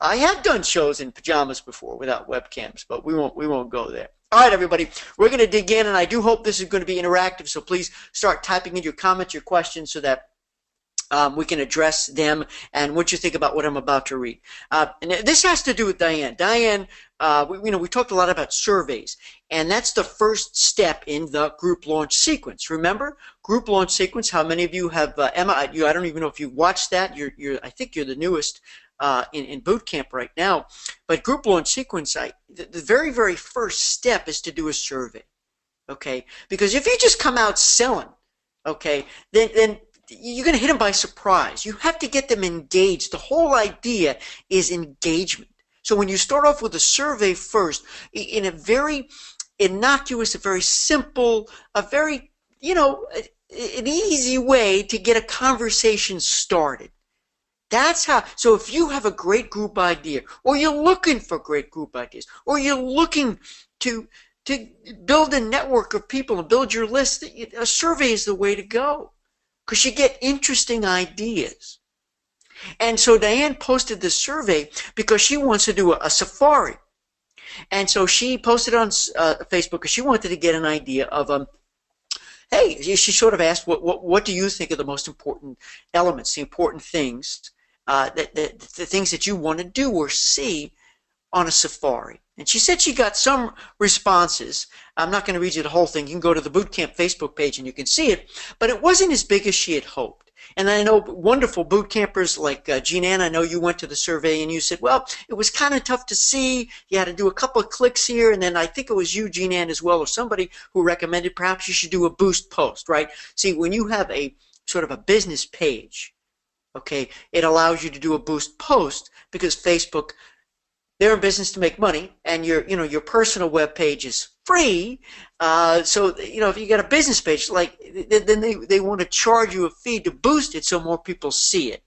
I have done shows in pajamas before without webcams, but we won't go there. All right, everybody, we're going to dig in, and I do hope this is going to be interactive. So please start typing in your comments, your questions, so that we can address them and what you think about what I'm about to read. And this has to do with Diane. Diane, we talked a lot about surveys, and that's the first step in the group launch sequence. Remember, group launch sequence. How many of you have Emma? I don't even know if you watched that. I think you're the newest in boot camp right now. But group launch sequence, the very, very first step is to do a survey. Okay, because if you just come out selling, okay, then you're going to hit them by surprise. You have to get them engaged. The whole idea is engagement. So when you start off with a survey first, in a very innocuous, a very simple, a very, an easy way to get a conversation started. That's how. So if you have a great group idea, or you're looking for great group ideas, or you're looking to build a network of people and build your list, a survey is the way to go, because you get interesting ideas. And so Diane posted this survey because she wants to do a safari. And so she posted on Facebook because she wanted to get an idea of, hey, she sort of asked, what do you think are the most important elements, the important things, the things that you want to do or see on a safari? And she said she got some responses. I'm not going to read you the whole thing. You can go to the Bootcamp Facebook page and you can see it. But it wasn't as big as she had hoped. And I know wonderful boot campers like Jean Ann, I know you went to the survey and you said, well, it was kind of tough to see. You had to do a couple of clicks here. And then I think it was you, Jean Ann, as well, or somebody who recommended perhaps you should do a boost post, right? See, when you have a sort of a business page, okay, it allows you to do a boost post because Facebook, they're in business to make money, and your personal web page is free. So if you got a business page, like then they want to charge you a fee to boost it so more people see it.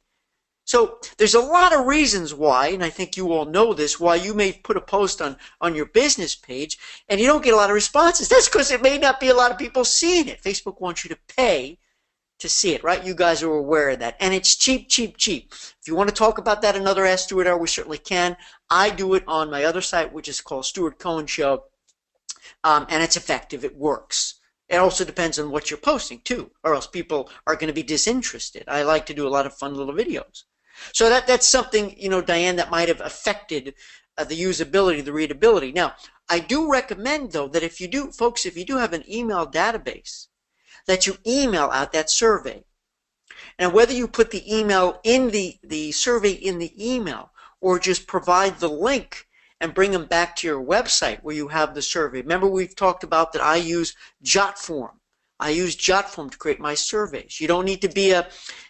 So there's a lot of reasons why, and I think you all know this, why you may put a post on your business page and you don't get a lot of responses. That's because it may not be a lot of people seeing it. Facebook wants you to pay to see it, right? You guys are aware of that. And it's cheap, cheap, cheap. If you want to talk about that another Ask Stuart Hour, we certainly can. I do it on my other site, which is called Stuart Cohen Show, and it's effective. It works. It also depends on what you're posting, too, or else people are going to be disinterested. I like to do a lot of fun little videos. So that's something, Diane, that might have affected the usability, the readability. Now, I do recommend, though, that if you do have an email database, that you email out that survey. And whether you put the email in the survey in the email or just provide the link and bring them back to your website where you have the survey. Remember, we've talked about that I use JotForm. I use JotForm to create my surveys. You don't need to be a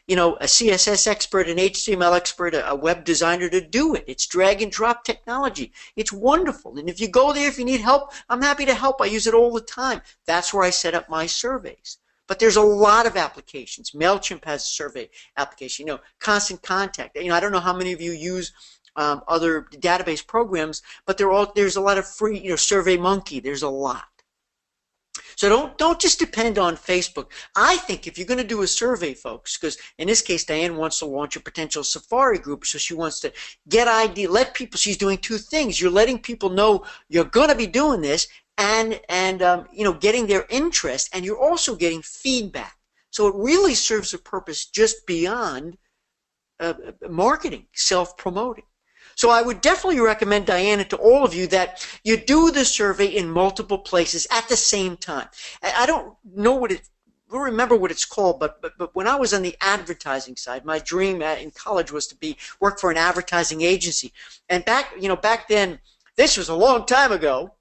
CSS expert, an HTML expert, a web designer to do it. It's drag and drop technology. It's wonderful. And if you go there, if you need help, I'm happy to help. I use it all the time. That's where I set up my surveys. But there's a lot of applications. MailChimp has a survey application. Constant Contact. I don't know how many of you use other database programs, but there's a lot of free. SurveyMonkey. There's a lot. So don't just depend on Facebook. I think if you're going to do a survey, folks, because in this case, Diane wants to launch a potential safari group, so she wants to get let people. She's doing two things. You're letting people know you're going to be doing this, and getting their interest, and you're also getting feedback. So it really serves a purpose just beyond marketing, self-promoting. So I would definitely recommend, Diana, to all of you that you do the survey in multiple places at the same time. I don't remember what it's called, but when I was on the advertising side, my dream in college was to work for an advertising agency. And back then, this was a long time ago,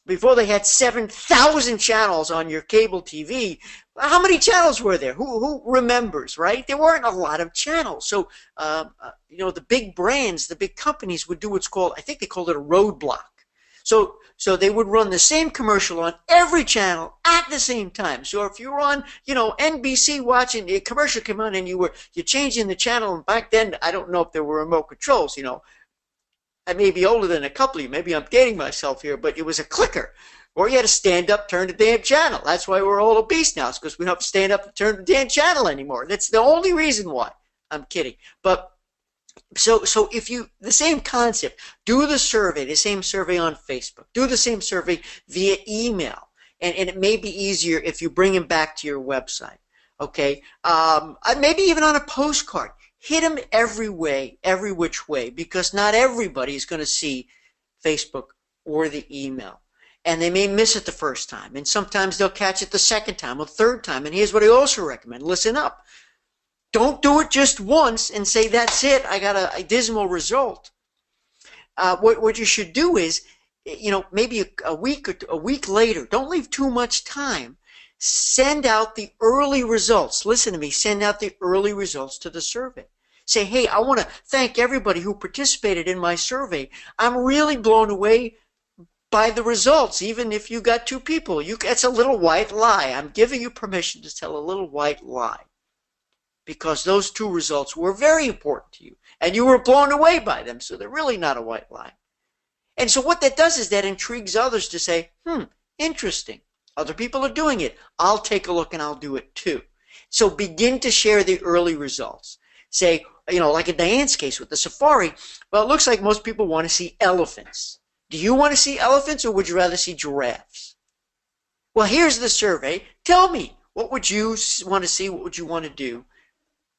before they had 7,000 channels on your cable TV. How many channels were there? Who remembers, right? There weren't a lot of channels. So, the big brands, the big companies would do what's called, I think they called it a roadblock. So they would run the same commercial on every channel at the same time. So if you were on, NBC watching, the commercial came on and you're changing the channel, and back then, I don't know if there were remote controls, I may be older than a couple of you. Maybe I'm dating myself here, but it was a clicker. Or you had to stand up, turn the damn channel. That's why we're all obese now. It's because we don't have to stand up and turn the damn channel anymore. That's the only reason why. I'm kidding. But So if you, the same concept, do the survey, the same survey on Facebook, do the same survey via email, and it may be easier if you bring them back to your website. Okay, maybe even on a postcard. Hit them every way, every which way, because not everybody is going to see Facebook or the email. And they may miss it the first time, and sometimes they'll catch it the second time or third time. And here's what I also recommend. Listen up. Don't do it just once and say, that's it, I got a dismal result. What you should do is, maybe a week later, don't leave too much time. Send out the early results. Listen to me. Send out the early results to the survey. Say, hey, I want to thank everybody who participated in my survey. I'm really blown away by the results, even if you got 2 people. That's a little white lie. I'm giving you permission to tell a little white lie, because those 2 results were very important to you, and you were blown away by them, so they're really not a white lie. And so what that does is that intrigues others to say, interesting. Other people are doing it. I'll take a look and I'll do it too. So begin to share the early results. Say, like in Diane's case with the safari, well, it looks like most people want to see elephants. Do you want to see elephants, or would you rather see giraffes? Well, here's the survey. Tell me, what would you want to see? What would you want to do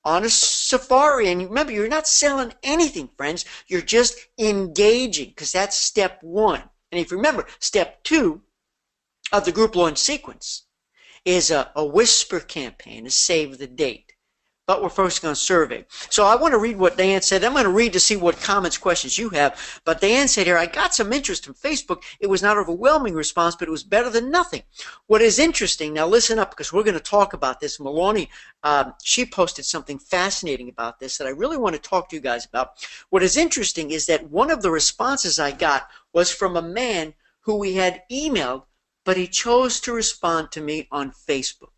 on a safari? And remember, you're not selling anything, friends. You're just engaging, because that's step 1. And if you remember, step 2 of the group launch sequence is a whisper campaign, a save the date. But we're focusing on survey. So I want to read what Diane said. I'm going to read to see what comments, questions you have. But Diane said here, I got some interest from Facebook. It was not an overwhelming response, but it was better than nothing. What is interesting, now listen up, because we're going to talk about this. Maloney, she posted something fascinating about this that I really want to talk to you guys about. What is interesting is that one of the responses I got was from a man who we had emailed, but he chose to respond to me on Facebook.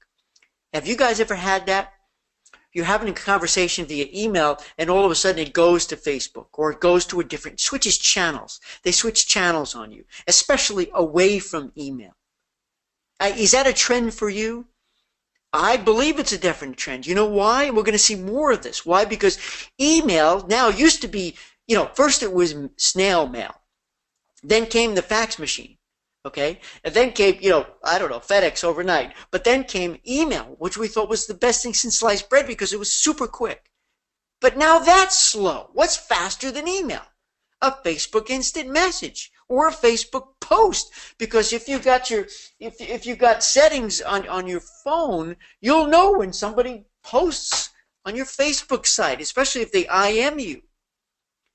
Have you guys ever had that? You're having a conversation via email, and all of a sudden it goes to Facebook, or it goes to switches channels. They switch channels on you, especially away from email. Is that a trend for you? I believe it's a different trend. You know why? We're going to see more of this. Why? Because email now used to be, first it was snail mail. Then came the fax machine. Okay, and then came, FedEx overnight. But then came email, which we thought was the best thing since sliced bread because it was super quick. But now that's slow. What's faster than email? A Facebook instant message or a Facebook post. Because if you got settings on your phone, you'll know when somebody posts on your Facebook site, especially if they IM you.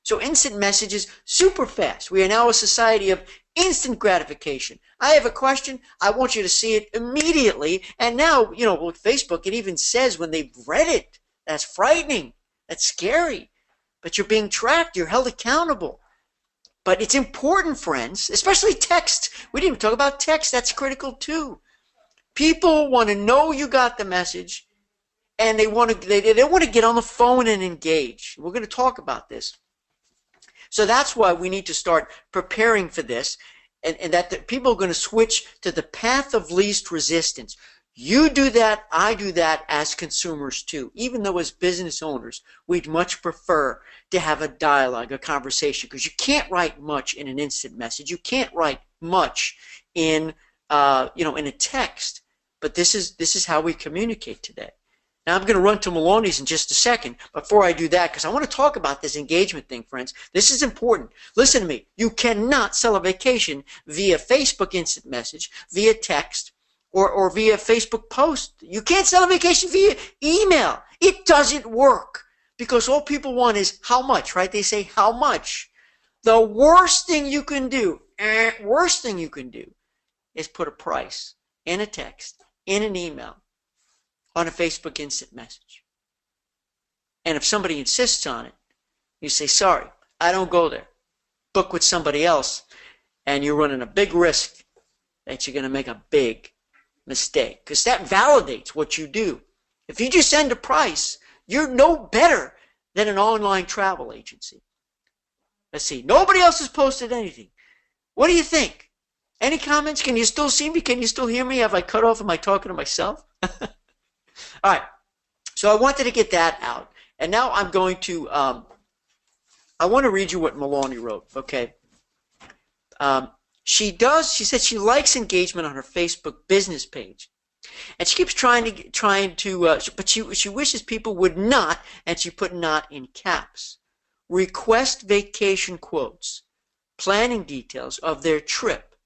So instant messages, super fast. We are now a society of instant gratification. I have a question. I want you to see it immediately. And now, with Facebook, it even says when they've read it. That's frightening. That's scary. But you're being tracked. You're held accountable. But it's important, friends, especially text. We didn't even talk about text. That's critical too. People want to know you got the message, and they want to get on the phone and engage. We're going to talk about this. So that's why we need to start preparing for this, and that people are going to switch to the path of least resistance. You do that, I do that as consumers too. Even though as business owners, we'd much prefer to have a dialogue, a conversation, because you can't write much in an instant message. You can't write much in in a text. But this is how we communicate today. Now, I'm going to run to Maloney's in just a second. Before I do that, because I want to talk about this engagement thing, friends. This is important. Listen to me. You cannot sell a vacation via Facebook instant message, via text, or via Facebook post. You can't sell a vacation via email. It doesn't work, because all people want is how much, right? They say how much. The worst thing you can do is put a price in a text, in an email, on a Facebook instant message. And if somebody insists on it, you say, sorry, I don't go there. Book with somebody else, and you're running a big risk that you're going to make a big mistake, because that validates what you do. If you just send a price, you're no better than an online travel agency. Let's see. Nobody else has posted anything. What do you think? Any comments? Can you still see me? Can you still hear me? Have I cut off? Am I talking to myself? All right, so I wanted to get that out, and now I'm going to I want to read you what Maloney wrote, okay? She said she likes engagement on her Facebook business page. And she keeps trying to, but she wishes people would not, and she put not in caps, request vacation quotes, planning details of their trip,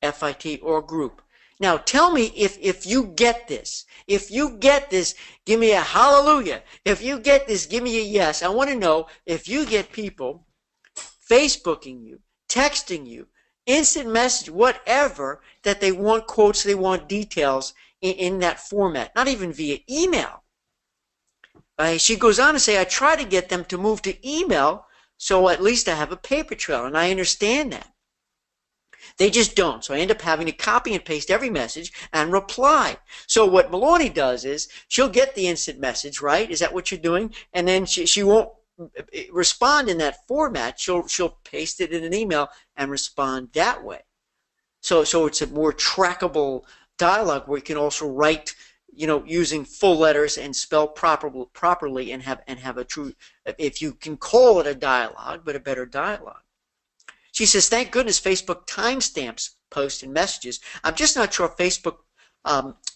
FIT or group. Now tell me if you get this. If you get this, give me a hallelujah. If you get this, give me a yes. I want to know if you get people Facebooking you, texting you, instant message, whatever, that they want quotes, they want details in that format, not even via email. She goes on to say, I try to get them to move to email so at least I have a paper trail, and I understand that. They just don't, so I end up having to copy and paste every message and reply. So what Maloney does is she'll get the instant message, right? Is that what you're doing? And then she won't respond in that format. She'll paste it in an email and respond that way. So it's a more trackable dialogue where you can also write, using full letters and spell properly and have a true, if you can call it a dialogue, but a better dialogue. She says, thank goodness Facebook timestamps posts and messages. I'm just not sure if Facebook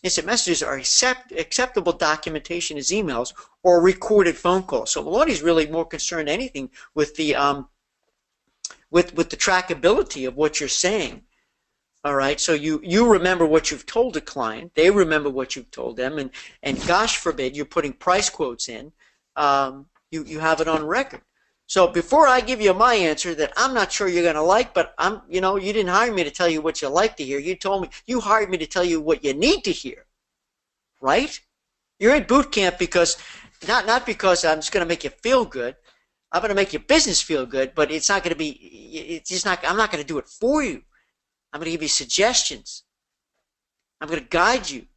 instant messages are acceptable documentation as emails or recorded phone calls. So Maloney's really more concerned than anything with the with the trackability of what you're saying. All right, so you remember what you've told a client, they remember what you've told them, and gosh forbid you're putting price quotes in, you have it on record. So before I give you my answer that I'm not sure you're going to like, but you didn't hire me to tell you what you like to hear. You hired me to tell you what you need to hear, right? You're in boot camp because not because I'm just going to make you feel good. I'm going to make your business feel good, but it's not going to be. It's just not. I'm not going to do it for you. I'm going to give you suggestions. I'm going to guide you.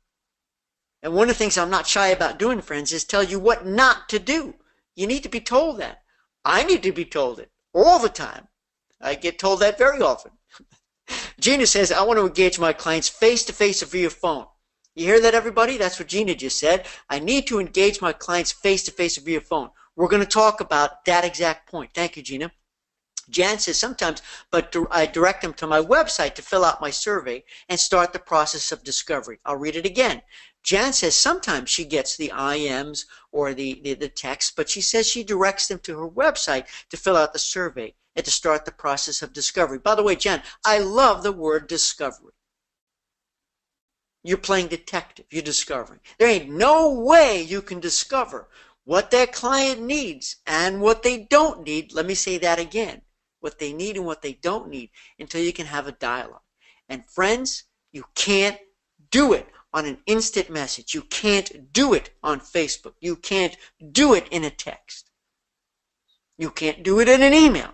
And one of the things I'm not shy about doing, friends, is tell you what not to do. You need to be told that. I need to be told it all the time. I get told that very often. Gina says, I want to engage my clients face-to-face or via phone. You hear that, everybody? That's what Gina just said. I need to engage my clients face-to-face or via phone. We're going to talk about that exact point. Thank you, Gina. Jan says sometimes, but I direct them to my website to fill out my survey and start the process of discovery. I'll read it again. Jan says sometimes she gets the IMs or the text, but she says she directs them to her website to fill out the survey and to start the process of discovery. By the way, Jan, I love the word discovery. You're playing detective. You're discovering. There ain't no way you can discover what that client needs and what they don't need. Let me say that again. What they need and what they don't need until you can have a dialogue. And friends, you can't do it on an instant message. You can't do it on Facebook. You can't do it in a text. You can't do it in an email.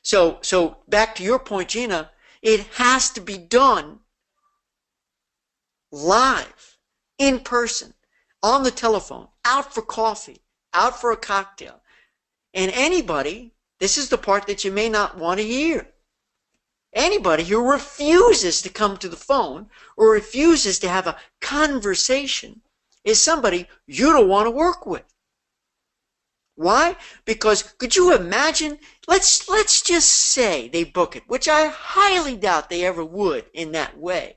So back to your point, Gina, it has to be done live, in person, on the telephone, out for coffee, out for a cocktail. And anybody, this is the part that you may not want to hear. Anybody who refuses to come to the phone or refuses to have a conversation is somebody you don't want to work with. Why? Because could you imagine, let's just say they book it, which I highly doubt they ever would in that way.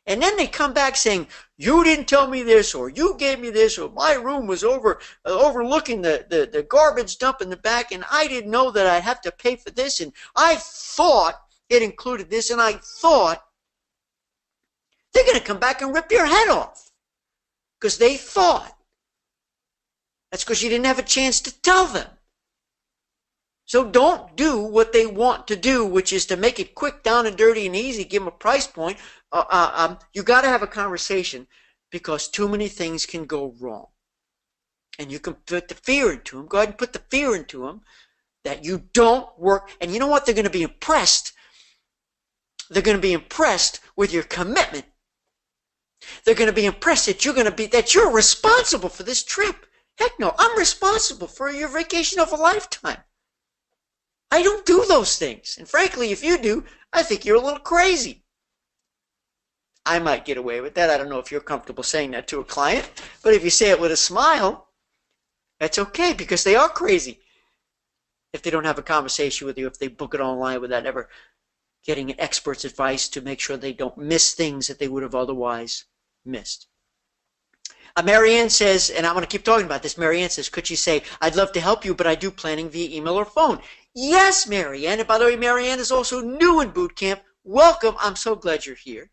And then they come back saying, you didn't tell me this, or you gave me this, or my room was overlooking the garbage dump in the back, and I didn't know that I'd have to pay for this, and I thought it included this, and I thought. They're going to come back and rip your head off because they thought. That's because you didn't have a chance to tell them. So don't do what they want to do, which is to make it quick, down and dirty and easy, give them a price point. You got to have a conversation because too many things can go wrong. And you can put the fear into them. Go ahead and put the fear into them that you don't work. And you know what? They're going to be impressed. They're going to be impressed with your commitment. They're going to be impressed that you're responsible for this trip. Heck no, I'm responsible for your vacation of a lifetime. I don't do those things. And frankly, if you do, I think you're a little crazy. I might get away with that. I don't know if you're comfortable saying that to a client. But if you say it with a smile, that's okay because they are crazy. if they don't have a conversation with you, if they book it online without ever getting an expert's advice to make sure they don't miss things that they would have otherwise missed. Marianne says, and I'm going to keep talking about this, Marianne says, could you say, I'd love to help you, but I do planning via email or phone? Yes, Marianne. And by the way, Marianne is also new in boot camp. Welcome. I'm so glad you're here.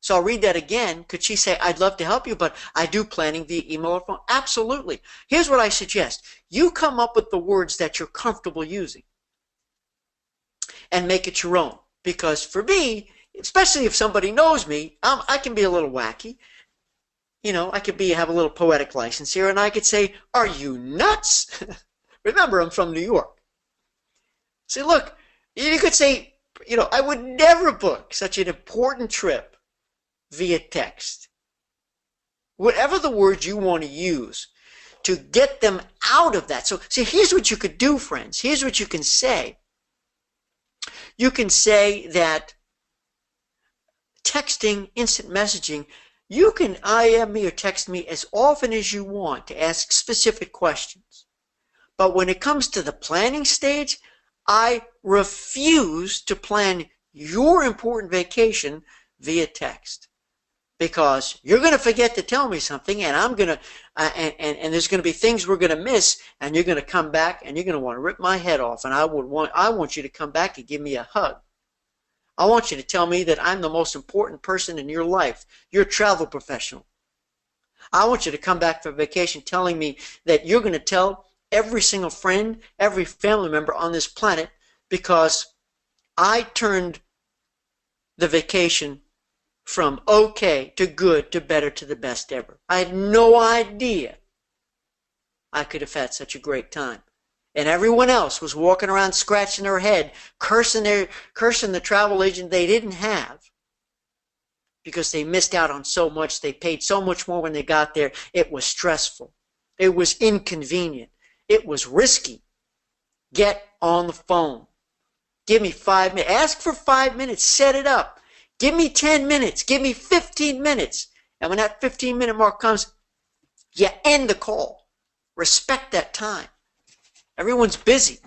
So I'll read that again. Could she say, I'd love to help you, but I do planning via email or phone? Absolutely. Here's what I suggest. You come up with the words that you're comfortable using and make it your own. Because for me, especially if somebody knows me, I can be a little wacky. You know, I could have a little poetic license here, and I could say, are you nuts? Remember, I'm from New York. See, look, you could say, you know, I would never book such an important trip via text. Whatever the words you want to use to get them out of that. So, see, here's what you could do, friends. Here's what you can say. You can say that texting, instant messaging, you can IM me or text me as often as you want to ask specific questions. But when it comes to the planning stage, I refuse to plan your important vacation via text. Because you're going to forget to tell me something, and I'm going to, and there's going to be things we're going to miss, and you're going to come back, and you're going to want to rip my head off, and I want you to come back and give me a hug. I want you to tell me that I'm the most important person in your life. You're a travel professional. I want you to come back for vacation telling me that you're going to tell every single friend, every family member on this planet, because I turned the vacation from okay to good to better to the best ever. I had no idea I could have had such a great time. And everyone else was walking around scratching their head, cursing the travel agent they didn't have because they missed out on so much. They paid so much more when they got there. It was stressful. It was inconvenient. It was risky. Get on the phone. Give me 5 minutes. Ask for 5 minutes. Set it up. Give me 10 minutes. Give me 15 minutes. And when that 15-minute mark comes, you end the call. Respect that time. Everyone's busy.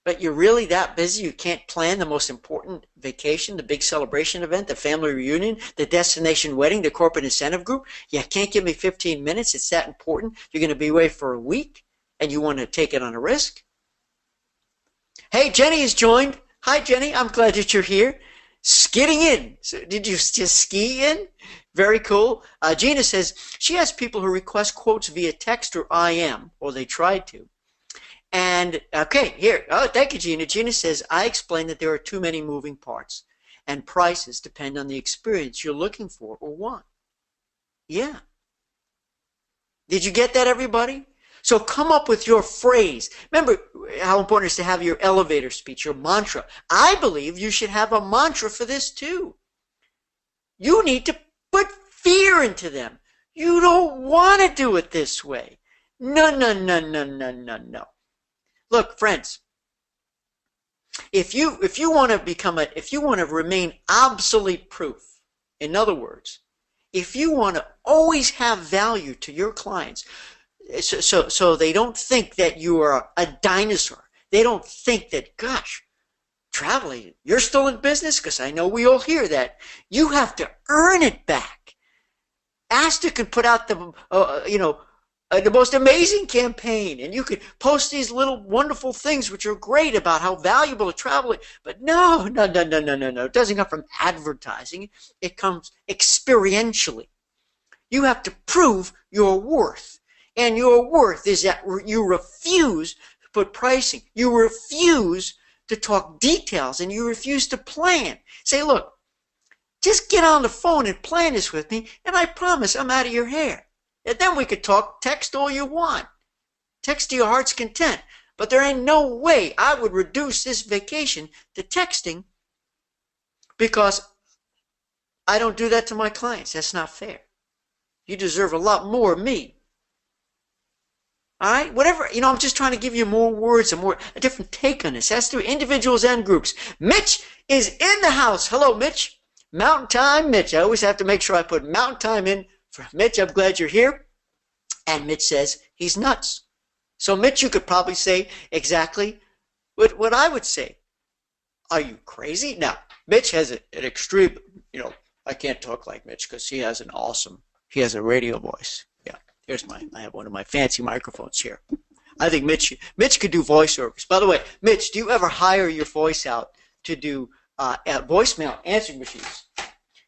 But you're really that busy you can't plan the most important vacation, the big celebration event, the family reunion, the destination wedding, the corporate incentive group? You can't give me 15 minutes? It's that important? You're going to be away for a week and you want to take it on a risk? Hey, Jenny has joined. Hi, Jenny. I'm glad that you're here. Skidding in. So did you just ski in? Very cool. Gina says she has people who request quotes via text or IM, or they tried to. And, okay, here. Oh, thank you, Gina. Gina says, I explained that there are too many moving parts, and prices depend on the experience you're looking for or want. Yeah. Did you get that, everybody? So come up with your phrase. Remember how important it is to have your elevator speech, your mantra. I believe you should have a mantra for this, too. You need to put fear into them. You don't want to do it this way. No, no, no, no, no, no, no. Look, friends, if you want to remain obsolete proof, in other words, if you want to always have value to your clients, so they don't think that you are a dinosaur. They don't think that, gosh, travel agent, you're still in business? Because I know we all hear that. You have to earn it back. Astor can put out the most amazing campaign, and you could post these little wonderful things which are great about how valuable a travel. But no. It doesn't come from advertising. It comes experientially. You have to prove your worth, and your worth is that you refuse to put pricing. You refuse to talk details, and you refuse to plan. Say, look, just get on the phone and plan this with me, and I promise I'm out of your hair. And then we could talk, text all you want. Text to your heart's content. But there ain't no way I would reduce this vacation to texting because I don't do that to my clients. That's not fair. You deserve a lot more of me. All right? Whatever, I'm just trying to give you more words, a different take on this. That's through individuals and groups. Mitch is in the house. Hello, Mitch. Mountain Time, Mitch. I always have to make sure I put Mountain Time in for Mitch. I'm glad you're here. And Mitch says he's nuts. So Mitch, you could probably say exactly what I would say. Are you crazy? Now, Mitch has an extreme, I can't talk like Mitch because he has he has a radio voice. Yeah, I have one of my fancy microphones here. I think Mitch could do voiceovers. By the way, Mitch, do you ever hire your voice out to do voicemail answering machines?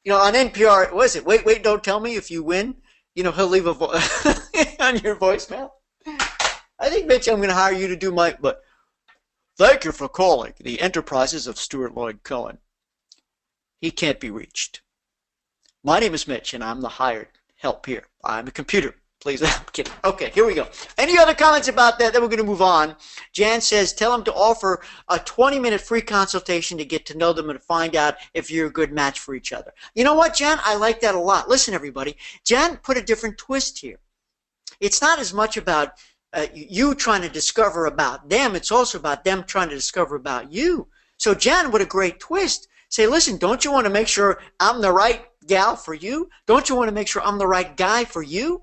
On NPR, what is it? Wait, wait, don't tell me if you win. He'll leave a on your voicemail. I think, Mitch, I'm going to hire you to do but thank you for calling the enterprises of Stuart Lloyd Cohen. He can't be reached. My name is Mitch, and I'm the hired help here. I'm a computer. Please, I'm kidding. Okay, here we go. Any other comments about that? Then we're going to move on. Jan says, tell them to offer a 20-minute free consultation to get to know them and find out if you're a good match for each other. You know what, Jan? I like that a lot. Listen, everybody. Jan put a different twist here. It's not as much about you trying to discover about them. It's also about them trying to discover about you. So, Jan, what a great twist. Say, listen, don't you want to make sure I'm the right gal for you? Don't you want to make sure I'm the right guy for you?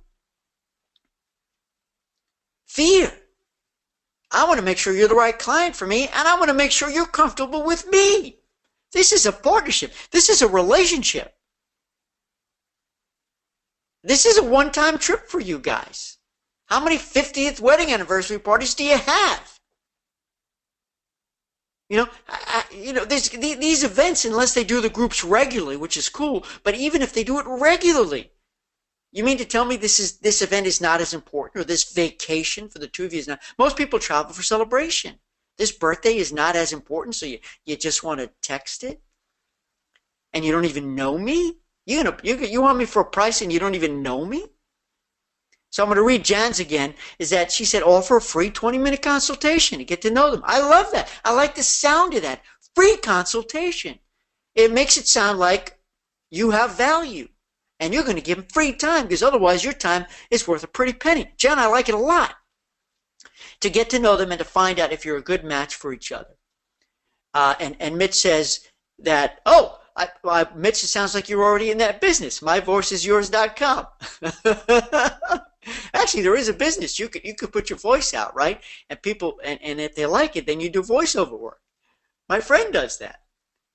Fear. I want to make sure you're the right client for me, and I want to make sure you're comfortable with me. This is a partnership. This is a relationship. This is a one-time trip for you guys. How many 50th wedding anniversary parties do you have? These events, unless they do the groups regularly, which is cool, but even if they do it regularly, you mean to tell me this event is not as important, or this vacation for the two of you is not? Most people travel for celebration. This birthday is not as important, so you just want to text it, and you don't even know me? You want me for a price and you don't even know me? So I'm going to read Jan's again, is that she said offer a free 20-minute consultation to get to know them. I love that. I like the sound of that. Free consultation. It makes it sound like you have value. And you're going to give them free time, because otherwise your time is worth a pretty penny. Jan, I like it a lot. To get to know them and to find out if you're a good match for each other. And Mitch says that, Mitch, it sounds like you're already in that business. MyVoiceIsYours.com. Actually, there is a business. You could put your voice out, right? And people, and if they like it, then you do voiceover work. My friend does that.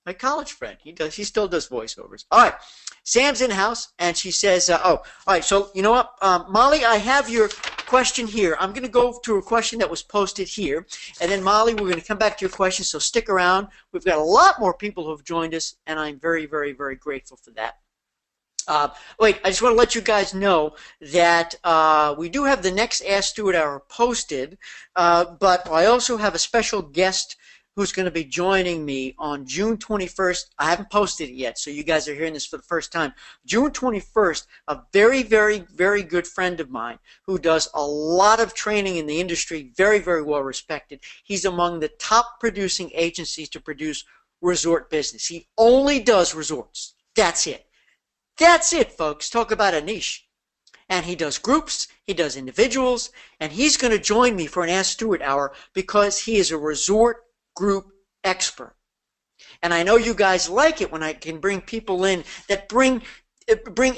My college friend, he still does voiceovers. All right, Sam's in house, and she says, all right, so you know what, Molly, I have your question here. I'm going to go to a question that was posted here, and then Molly, we're going to come back to your question, so stick around. We've got a lot more people who have joined us, and I'm very, very, very grateful for that. Wait, I just want to let you guys know that we do have the next Ask Stuart Hour posted, but I also have a special guest who's going to be joining me on June 21st. I haven't posted it yet, so you guys are hearing this for the first time. June 21st, a very, very, very good friend of mine who does a lot of training in the industry, very, very well respected. He's among the top producing agencies to produce resort business. He only does resorts. That's it. That's it, folks. Talk about a niche. And he does groups, he does individuals, and he's going to join me for an Ask Stuart Hour because he is a resort group expert. And I know you guys like it when I can bring people in that bring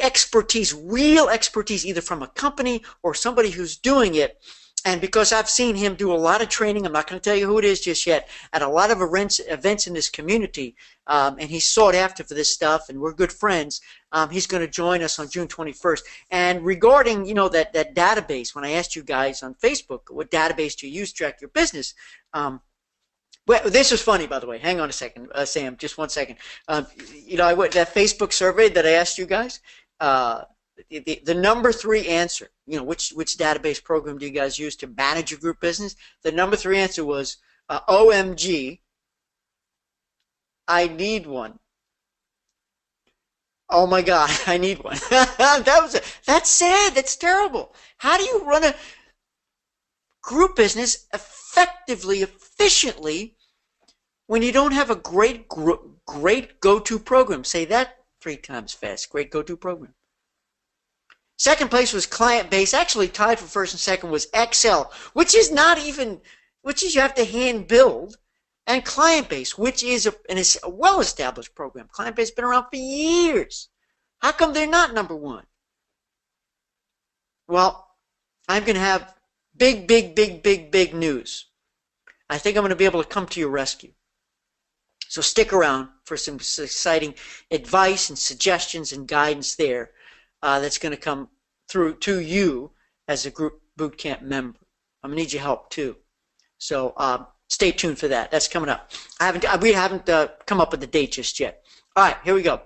expertise, real expertise, either from a company or somebody who's doing it. And because I've seen him do a lot of training, I'm not going to tell you who it is just yet, at a lot of events in this community, and he's sought after for this stuff, and we're good friends. He's going to join us on June 21st. And regarding, that database, when I asked you guys on Facebook, what database do you use to track your business? Well, this was funny, by the way. Hang on a second, Sam, just 1 second. That Facebook survey that I asked you guys, the number 3 answer, which database program do you guys use to manage your group business? The number 3 answer was, OMG, I need one. Oh my God, I need one. That's sad. That's terrible. How do you run a group business effectively, efficiently, when you don't have a great go-to program? Say that 3 times fast. Great go-to program. Second place was client base. Actually, tied for first and second was Excel, which is you have to hand build, and client base, which is a well-established program. Client base has been around for years. How come they're not number 1? Well, I'm going to have big, big, big, big, big news. I think I'm going to be able to come to your rescue. So stick around for some exciting advice and suggestions and guidance there that's going to come through to you as a group boot camp member. I'm going to need your help too. So stay tuned for that. That's coming up. We haven't come up with the date just yet. All right, here we go.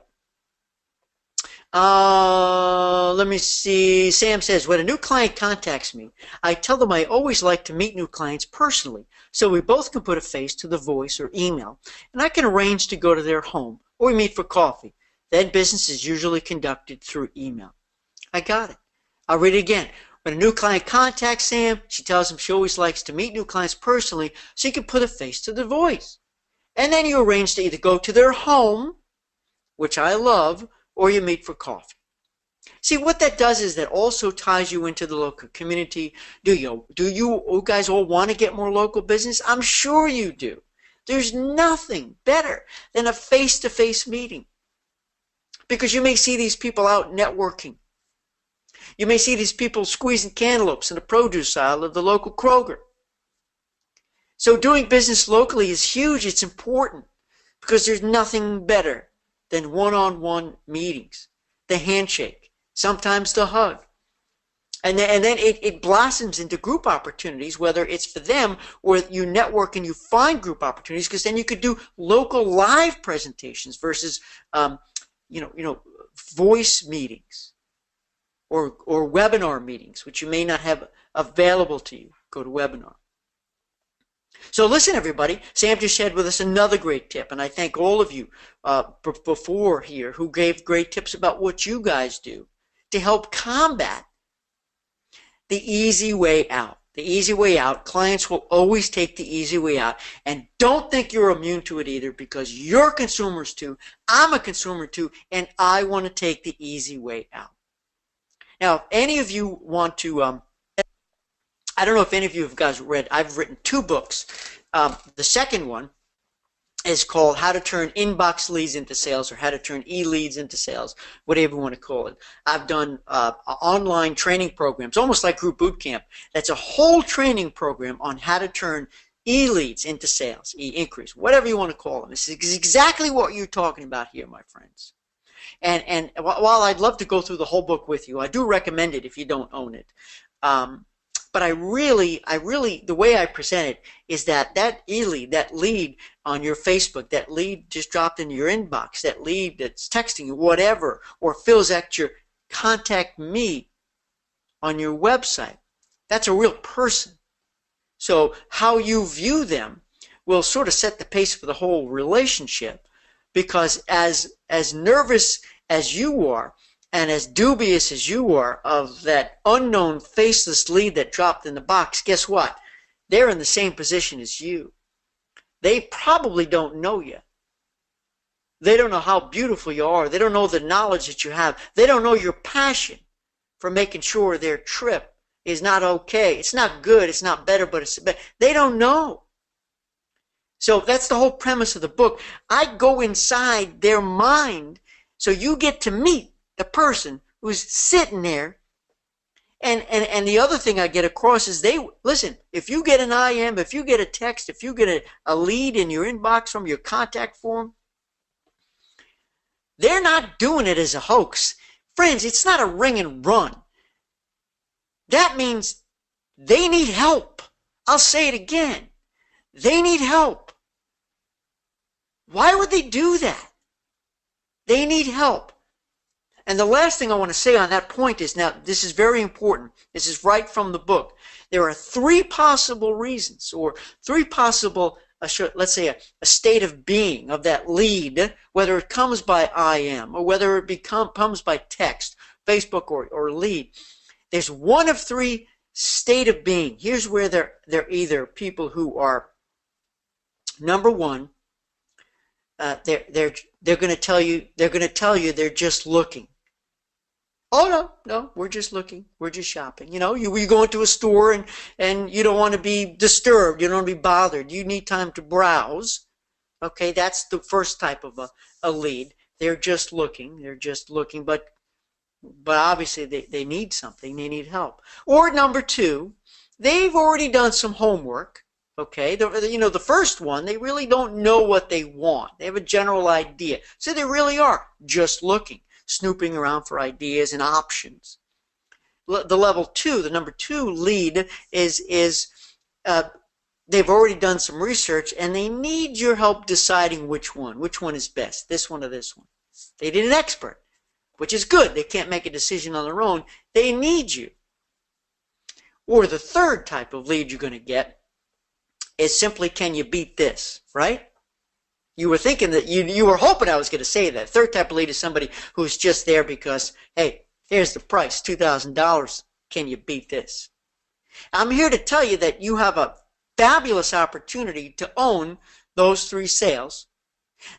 Let me see. Sam says, when a new client contacts me, I tell them I always like to meet new clients personally, so we both can put a face to the voice or email, and I can arrange to go to their home, or we meet for coffee. Then business is usually conducted through email. I got it. I'll read it again. When a new client contacts Sam, she tells him she always likes to meet new clients personally, so you can put a face to the voice. And then you arrange to either go to their home, which I love, or you meet for coffee. See, what that does is that also ties you into the local community. Do you guys all want to get more local business? I'm sure you do. There's nothing better than a face-to-face meeting, because you may see these people out networking. You may see these people squeezing cantaloupes in the produce aisle of the local Kroger. So doing business locally is huge. It's important, because there's nothing better than one-on-one meetings, the handshake, sometimes the hug. And then it blossoms into group opportunities, whether it's for them or you network and you find group opportunities, because then you could do local live presentations versus voice meetings or webinar meetings, which you may not have available to you. Go to webinar. So listen, everybody, Sam just shared with us another great tip, and I thank all of you before here who gave great tips about what you guys do to help combat the easy way out. The easy way out, clients will always take the easy way out, and don't think you're immune to it either, because you're consumers too, I'm a consumer too, and I want to take the easy way out. Now, if any of you want to I don't know if any of you have guys read, I've written 2 books. The second one is called How to Turn Inbox Leads into Sales, or How to Turn E-Leads into Sales, whatever you want to call it. I've done online training programs, almost like Group Boot Camp. That's a whole training program on how to turn E-Leads into sales, E-increase, whatever you want to call them. This is exactly what you're talking about here, my friends. And while I'd love to go through the whole book with you, I do recommend it if you don't own it. But I really, the way I present it is that e-lead, that lead on your Facebook, that lead just dropped into your inbox, that lead that's texting you, whatever, or fills out your contact me on your website, that's a real person. So how you view them will sort of set the pace for the whole relationship, because as nervous as you are, and as dubious as you are of that unknown faceless lead that dropped in the box, guess what? They're in the same position as you. They probably don't know you. They don't know how beautiful you are. They don't know the knowledge that you have. They don't know your passion for making sure their trip is not okay. It's not good. It's not better, but it's better. They don't know. So that's the whole premise of the book. I go inside their mind, so you get to meet the person who's sitting there. And the other thing I get across is listen, if you get an IM, if you get a text, if you get a lead in your inbox from your contact form, they're not doing it as a hoax. Friends, it's not a ring and run. That means they need help. I'll say it again. They need help. Why would they do that? They need help. And the last thing I want to say on that point is, now this is very important. This is right from the book. There are 3 possible reasons, or 3 possible, let's say a state of being of that lead, whether it comes by IM or whether it comes by text, Facebook or lead. There's one of 3 state of being. Here's where they're either people who are, number 1, they're going to tell you they're just looking. Oh, no, we're just looking. We're just shopping. You go into a store and you don't want to be disturbed. You don't want to be bothered. You need time to browse. Okay, that's the first type of a lead. They're just looking. They're just looking, but obviously they need something. They need help. Or number 2 they've already done some homework. Okay, the first one, they really don't know what they want. They have a general idea. So they really are just looking, snooping around for ideas and options. The level 2, the number 2 lead is they've already done some research and they need your help deciding which one is best, this one or this one. They need an expert, which is good. They can't make a decision on their own. They need you. Or the third type of lead you're going to get is simply, can you beat this, right? You were thinking that you were hoping I was going to say that. Third type of lead is somebody who's just there because, hey, here's the price, $2,000. Can you beat this? I'm here to tell you that you have a fabulous opportunity to own those 3 sales.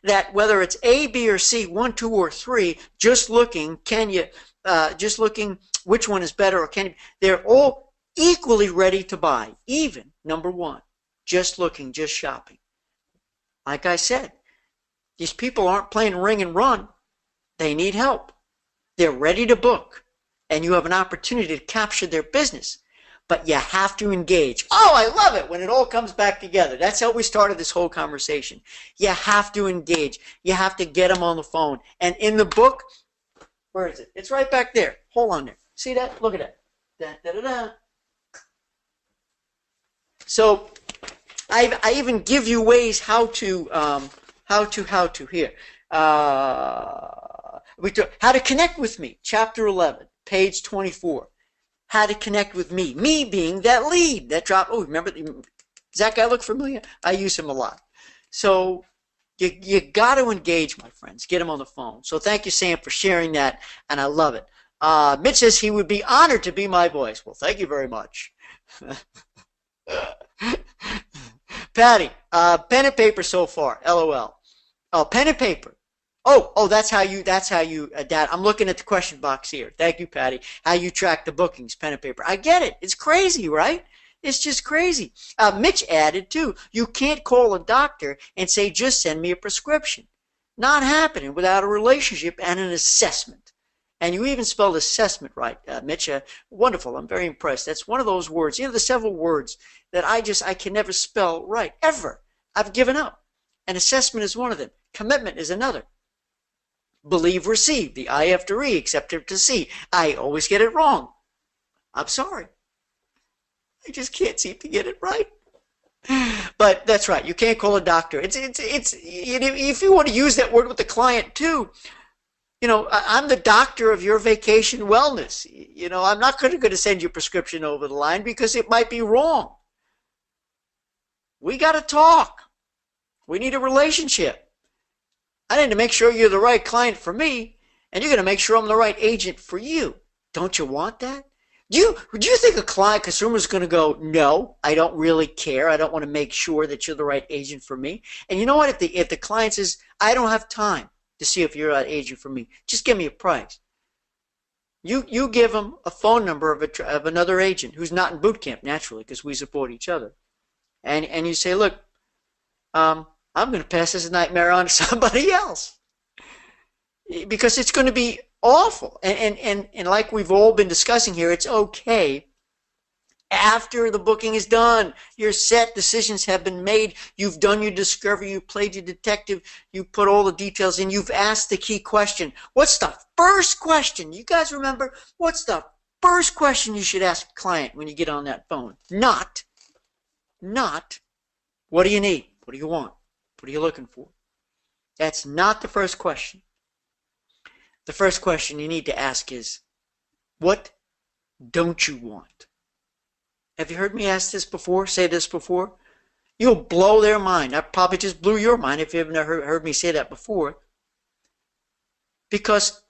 That whether it's A, B, or C, 1, 2, or 3, just looking, just looking which one is better, or they're all equally ready to buy. Even number 1, just looking, just shopping. Like I said, these people aren't playing ring and run. They need help. They're ready to book, and you have an opportunity to capture their business. But you have to engage. Oh, I love it when it all comes back together. That's how we started this whole conversation. You have to engage. You have to get them on the phone. And in the book, where is it? It's right back there. Hold on there. See that? Look at that. Da, da, da, da. So I even give you ways how to here. How to connect with me. Chapter 11, page 24. How to connect with me. Me being that lead that drop. Oh, remember, does that guy look familiar? I use him a lot. So you got to engage, my friends. Get him on the phone. So thank you, Sam, for sharing that, and I love it. Mitch says he would be honored to be my voice. Well, thank you very much. Patty, pen and paper so far. LOL. Oh, pen and paper. Oh, that's how you adapt. I'm looking at the question box here. Thank you, Patty. How you track the bookings, pen and paper. I get it. It's crazy, right? It's just crazy. Mitch added, too, you can't call a doctor and say, just send me a prescription. Not happening without a relationship and an assessment. And you even spelled assessment right, Mitch. Wonderful. I'm very impressed. That's one of those words. The several words that I can never spell right, ever. I've given up. And assessment is one of them. Commitment is another. Believe, receive. The I after E, accept to C. I always get it wrong. I'm sorry. I just can't seem to get it right. But that's right. You can't call a doctor. It's if you want to use that word with the client too, I'm the doctor of your vacation wellness. I'm not going to send your prescription over the line because it might be wrong. We got to talk. We need a relationship. I need to make sure you're the right client for me, and you're going to make sure I'm the right agent for you. Don't you want that? Do you think a consumer is going to go, no, I don't really care. I don't want to make sure that you're the right agent for me. And you know what? If the client says, I don't have time to see if you're an agent for me, just give me a price. You give them a phone number of another agent who's not in boot camp, naturally, because we support each other. And you say, look, I'm going to pass this nightmare on to somebody else because it's going to be awful. And like we've all been discussing here, it's okay after the booking is done. You're set. Decisions have been made. You've done your discovery. You played your detective. You put all the details in. You've asked the key question. What's the first question? You guys remember? What's the first question you should ask a client when you get on that phone? Not, what do you need? What do you want? What are you looking for? That's not the first question. The first question you need to ask is, what don't you want? Have you heard me ask this before, say this before? You'll blow their mind. I probably just blew your mind if you've never heard me say that before. Because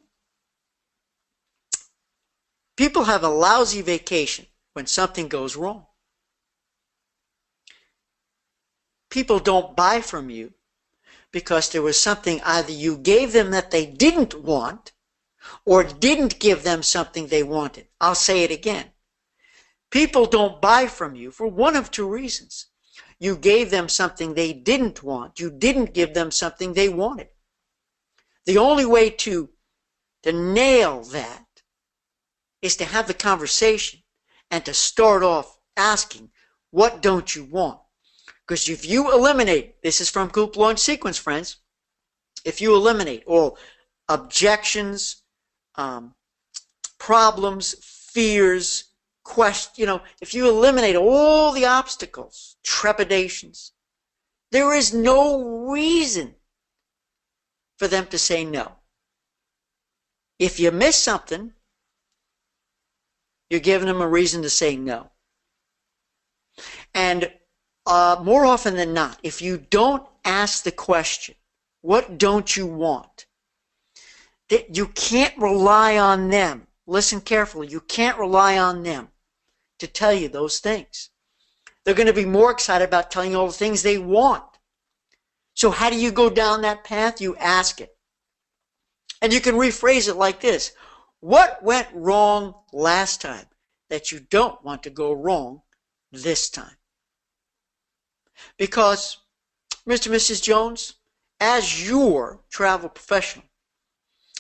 people have a lousy vacation when something goes wrong. People don't buy from you because there was something either you gave them that they didn't want or didn't give them something they wanted. I'll say it again. People don't buy from you for one of 2 reasons. You gave them something they didn't want. You didn't give them something they wanted. The only way to nail that is to have the conversation and to start off asking, what don't you want? Because if you eliminate, this is from Group Launch Sequence, friends, if you eliminate all objections, problems, fears, if you eliminate all the obstacles, trepidations, there is no reason for them to say no. If you miss something, you're giving them a reason to say no. And more often than not, if you don't ask the question, what don't you want? That you can't rely on them. Listen carefully. You can't rely on them to tell you those things. They're going to be more excited about telling you all the things they want. So how do you go down that path? You ask it. And you can rephrase it like this. What went wrong last time that you don't want to go wrong this time? Because, Mr. and Mrs. Jones, as your travel professional,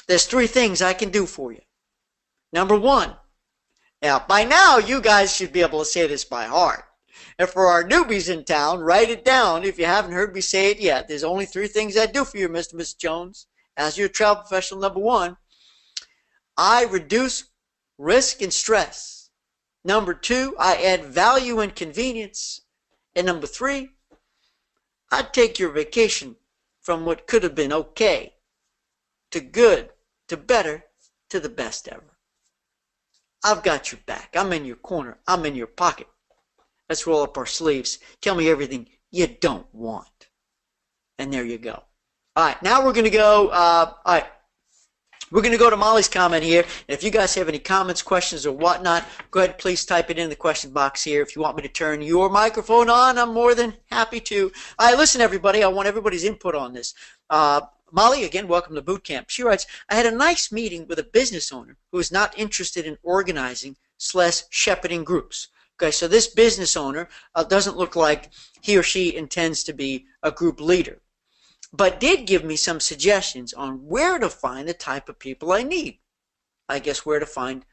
there's 3 things I can do for you. Number 1, now by now you guys should be able to say this by heart. And for our newbies in town, write it down if you haven't heard me say it yet. There's only 3 things I do for you, Mr. and Mrs. Jones. As your travel professional, number 1, I reduce risk and stress. Number 2, I add value and convenience. And number 3, I take your vacation from what could have been okay to good to better to the best ever. I've got your back. I'm in your corner. I'm in your pocket. Let's roll up our sleeves. Tell me everything you don't want. And there you go. All right, now we're going to go, we're going to go to Molly's comment here. And if you guys have any comments, questions, or whatnot, go ahead, please type it in the question box here. If you want me to turn your microphone on, I'm more than happy to. All right, listen, everybody. I want everybody's input on this. Molly, again, welcome to boot camp. She writes, I had a nice meeting with a business owner who is not interested in organizing/shepherding groups. Okay, so this business owner doesn't look like he or she intends to be a group leader, but did give me some suggestions on where to find the type of people I need. I guess where to find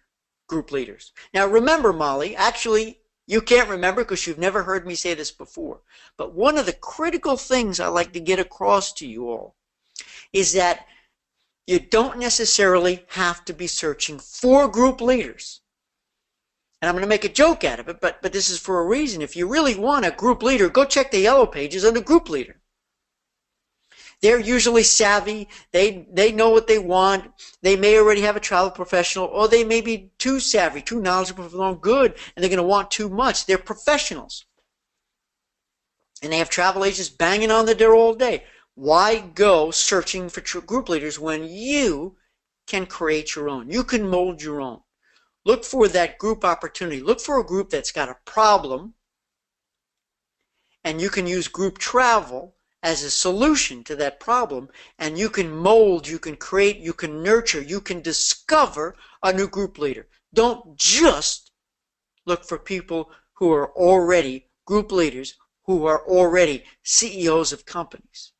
group leaders. Now remember, Molly, actually you can't remember because you've never heard me say this before, but one of the critical things I like to get across to you all is that you don't necessarily have to be searching for group leaders. And I'm going to make a joke out of it, but this is for a reason. If you really want a group leader, go check the yellow pages under group leader. They're usually savvy. They know what they want. They may already have a travel professional, or they may be too savvy, too knowledgeable for their own good, and they're going to want too much. They're professionals. And they have travel agents banging on the door all day. Why go searching for group leaders when you can create your own? You can mold your own. Look for that group opportunity. Look for a group that's got a problem, and you can use group travel as a solution to that problem, and you can mold, you can create, you can nurture, you can discover a new group leader. Don't just look for people who are already group leaders, who are already CEOs of companies.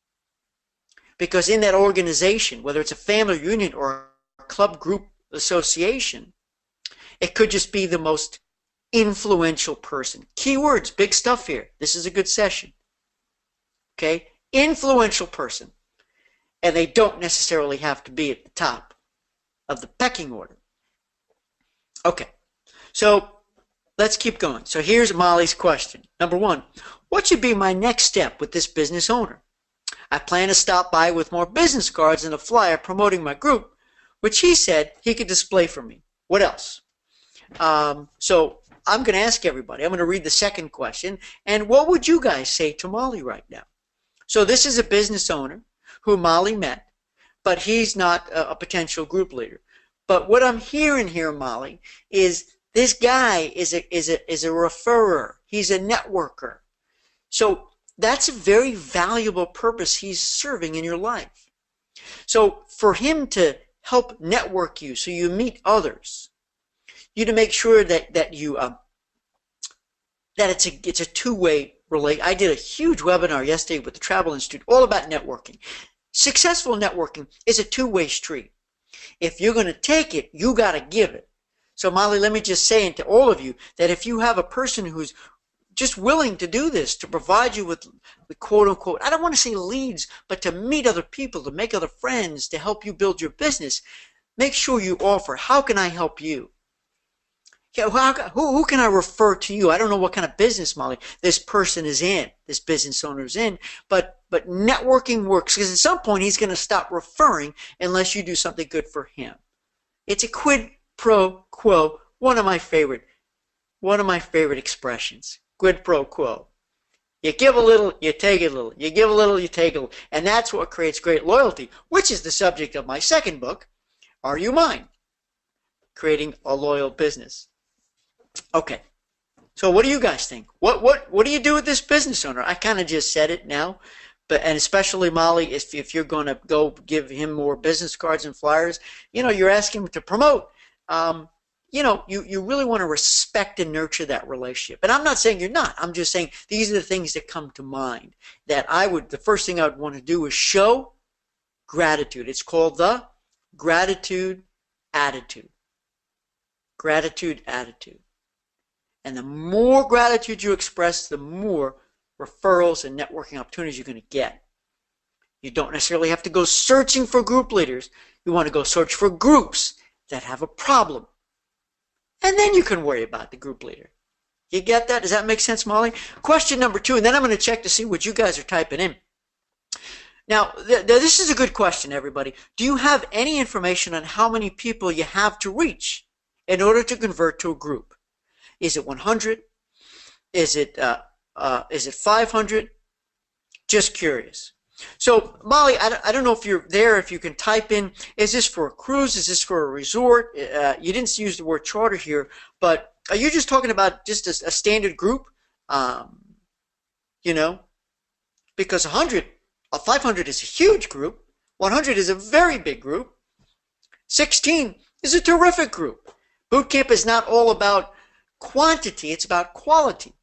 Because in that organization, whether it's a family reunion or a club group association, it could just be the most influential person. Keywords, big stuff here. This is a good session. Okay? Influential person. And they don't necessarily have to be at the top of the pecking order. Okay. So let's keep going. So here's Molly's question. Number 1, what should be my next step with this business owner? I plan to stop by with more business cards and a flyer promoting my group, which he said he could display for me. What else? So I'm going to ask everybody. I'm going to read the second question. And what would you guys say to Molly right now? So this is a business owner who Molly met, but he's not a potential group leader. But what I'm hearing here, Molly, is this guy is a referrer. He's a networker. So that's a very valuable purpose he's serving in your life. So for him to help network you so you meet others, you to make sure that you that it's a two-way relate. I did a huge webinar yesterday with the Travel Institute all about networking. Successful networking is a two-way street. If you're going to take it, you got to give it. So Molly, let me just say to all of you that if you have a person who's just willing to do this, to provide you with quote unquote, I don't want to say leads, but to meet other people, to make other friends, to help you build your business, make sure you offer, how can I help you? Yeah, who can I refer to you? I don't know what kind of business, Molly, this person is in, this business owner is in, but networking works because at some point he's going to stop referring unless you do something good for him. It's a quid pro quo, one of my favorite expressions. Quid pro quo. You give a little, you take a little. You give a little, you take a little. And that's what creates great loyalty, which is the subject of my second book, Are You Mine? Creating a Loyal Business. Okay. So what do you guys think? What do you do with this business owner? I kind of just said it now, and especially Molly, if you're going to go give him more business cards and flyers, you're asking him to promote. You really want to respect and nurture that relationship. And I'm not saying you're not. I'm just saying these are the things that come to mind that the first thing I would want to do is show gratitude. It's called the gratitude attitude. Gratitude attitude. And the more gratitude you express, the more referrals and networking opportunities you're going to get. You don't necessarily have to go searching for group leaders. You want to go search for groups that have a problem. And then you can worry about the group leader. You get that? Does that make sense, Molly? Question number 2, and then I'm going to check to see what you guys are typing in. Now, this is a good question, everybody. Do you have any information on how many people you have to reach in order to convert to a group? Is it 100? Is it 500? Just curious. So, Molly, I don't know if you're there, if you can type in, is this for a cruise? Is this for a resort? You didn't use the word charter here, but are you just talking about just a standard group? Because 500 is a huge group. 100 is a very big group. 16 is a terrific group. Boot camp is not all about quantity, it's about quality.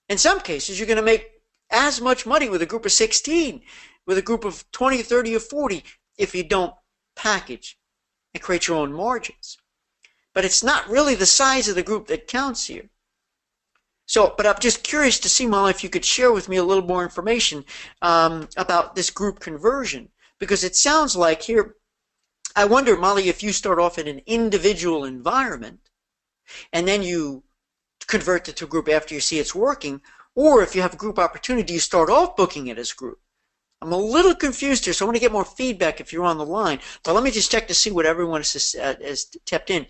In some cases, you're going to make as much money with a group of 16, with a group of 20, 30, or 40 if you don't package and create your own margins. But it's not really the size of the group that counts here. So, but I'm just curious to see, Molly, if you could share with me a little more information about this group conversion, because it sounds like here, I wonder, Molly, if you start off in an individual environment and then you convert it to a group after you see it's working, or if you have a group opportunity, you start off booking it as group. I'm a little confused here, so I want to get more feedback if you're on the line. But let me just check to see what everyone has tapped in.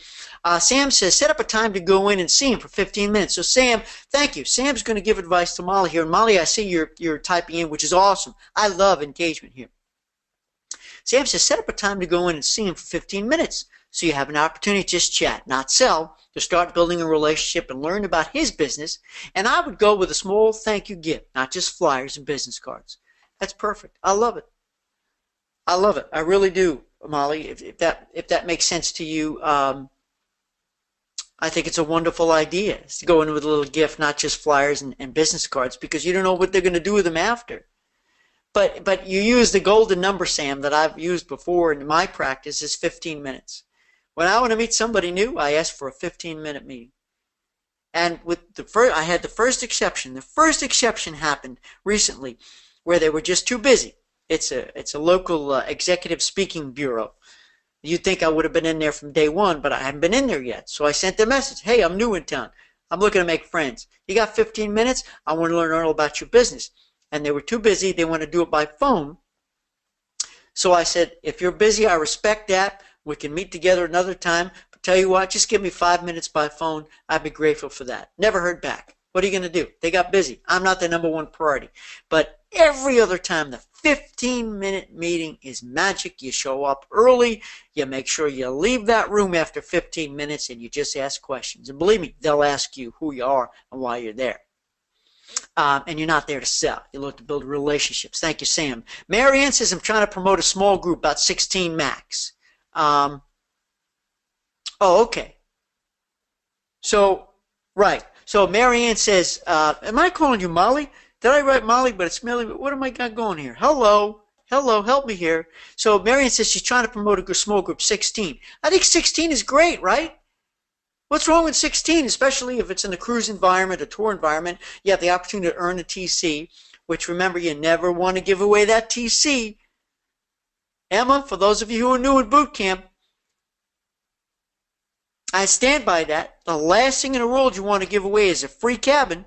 Sam says, set up a time to go in and see him for 15 minutes. So Sam, thank you. Sam's going to give advice to Molly here. And Molly, I see you're typing in, which is awesome. I love engagement here. Sam says, set up a time to go in and see him for 15 minutes. So you have an opportunity to just chat, not sell, to start building a relationship and learn about his business. And I would go with a small thank you gift, not just flyers and business cards. That's perfect. I love it. I love it. I really do, Molly. If that makes sense to you, I think it's a wonderful idea to go in with a little gift, not just flyers and business cards, because you don't know what they're going to do with them after. But you use the golden number, Sam, that I've used before in my practice is 15 minutes. When I want to meet somebody new, I ask for a 15-minute meeting. And with I had the first exception. The first exception happened recently where they were just too busy. It's a local executive speaking bureau. You'd think I would have been in there from day one, but I haven't been in there yet. So I sent them a message. Hey, I'm new in town. I'm looking to make friends. You got 15 minutes? I want to learn all about your business. And they were too busy. They want to do it by phone. So I said, if you're busy, I respect that. We can meet together another time. But tell you what, just give me 5 minutes by phone. I'd be grateful for that. Never heard back. What are you going to do? They got busy. I'm not the number one priority. But every other time, the 15-minute meeting is magic. You show up early. You make sure you leave that room after 15 minutes, and you just ask questions. And believe me, they'll ask you who you are and why you're there. And you're not there to sell. You look to build relationships. Thank you, Sam. Marianne says, I'm trying to promote a small group, about 16 max. Oh, okay. So, right. So Marianne says, am I calling you Molly? Did I write Molly? But it's Millie. What am I got going here? Hello. Hello. Help me here. So Marianne says she's trying to promote a small group, 16. I think 16 is great, right? What's wrong with 16, especially if it's in the cruise environment, a tour environment? You have the opportunity to earn a TC, which remember, you never want to give away that TC. Emma, for those of you who are new in boot camp, I stand by that. The last thing in the world you want to give away is a free cabin.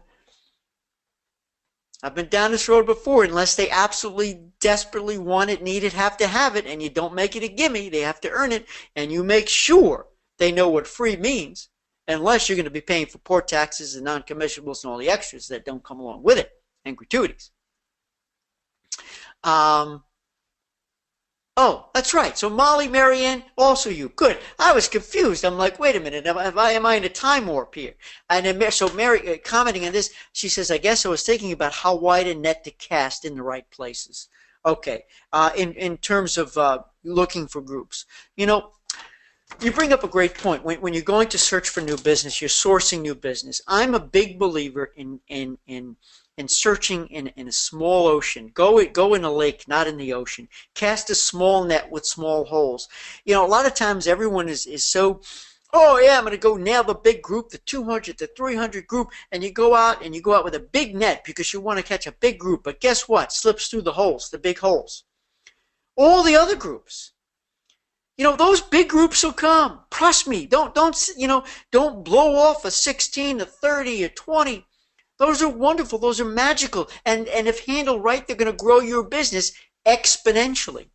I've been down this road before. Unless they absolutely desperately want it, need it, have to have it, and you don't make it a gimme, they have to earn it, and you make sure they know what free means, unless you're going to be paying for port taxes and non-commissionables and all the extras that don't come along with it, and gratuities. Oh, that's right. So Molly, Marianne, also you. Good. I was confused. I'm like, wait a minute. Am I in a time warp here? And then, so Mary, commenting on this, she says, I guess I was thinking about how wide a net to cast in the right places. Okay. In terms of looking for groups. You know, you bring up a great point. When you're going to search for new business, you're sourcing new business. I'm a big believer in searching in a small ocean. Go in a lake, not in the ocean. Cast a small net with small holes. You know, a lot of times everyone is so, oh yeah, I'm going to go nail the big group, the 200, the 300 group, and you go out with a big net because you want to catch a big group. But guess what? Slips through the holes, the big holes. All the other groups. You know, those big groups will come. Trust me. Don't blow off a 16, a 30, a 20. Those are wonderful. Those are magical. And if handled right, they're going to grow your business exponentially.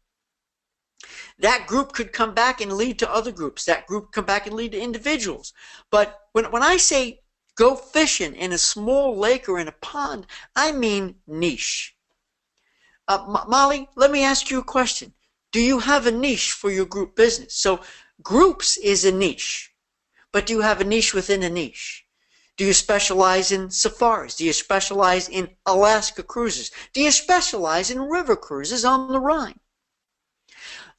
That group could come back and lead to other groups. That group come back and lead to individuals. But when I say go fishing in a small lake or in a pond, I mean niche. Molly, let me ask you a question. Do you have a niche for your group business? So groups is a niche. But do you have a niche within a niche? Do you specialize in safaris? Do you specialize in Alaska cruises? Do you specialize in river cruises on the Rhine?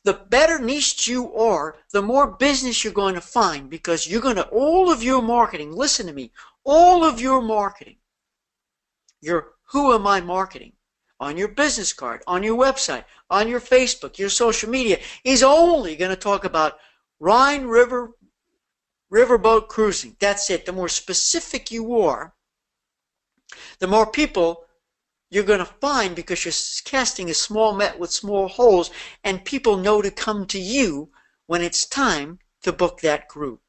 The better niche you are, the more business you're going to find, because you're going to, all of your marketing, listen to me, all of your marketing, your who am I marketing, on your business card, on your website, on your Facebook, your social media, is only going to talk about Rhine River riverboat cruising. That's it. The more specific you are, the more people you're going to find, because you're casting a small net with small holes, and people know to come to you when it's time to book that group.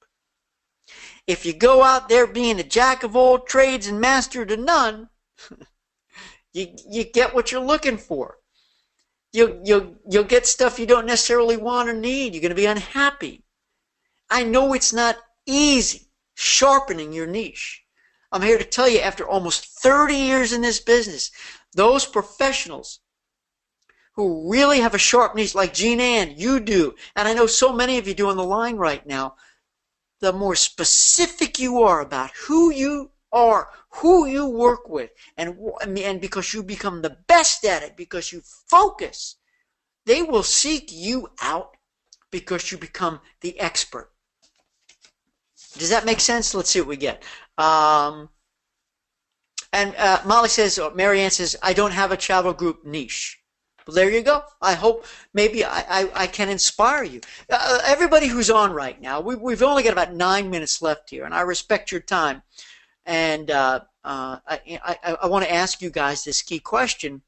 If you go out there being a jack of all trades and master to none, you get what you're looking for. You'll get stuff you don't necessarily want or need. You're going to be unhappy. I know it's not easy sharpening your niche. I'm here to tell you, after almost 30 years in this business, those professionals who really have a sharp niche, like Jean Ann, you do, and I know so many of you do on the line right now, the more specific you are about who you are, who you work with, and because you become the best at it, because you focus, they will seek you out because you become the expert. Does that make sense? Let's see what we get. And Molly says, or Marianne says, I don't have a travel group niche. Well, there you go. I hope maybe I can inspire you. Everybody who's on right now, we've only got about 9 minutes left here, and I respect your time. And I want to ask you guys this key question.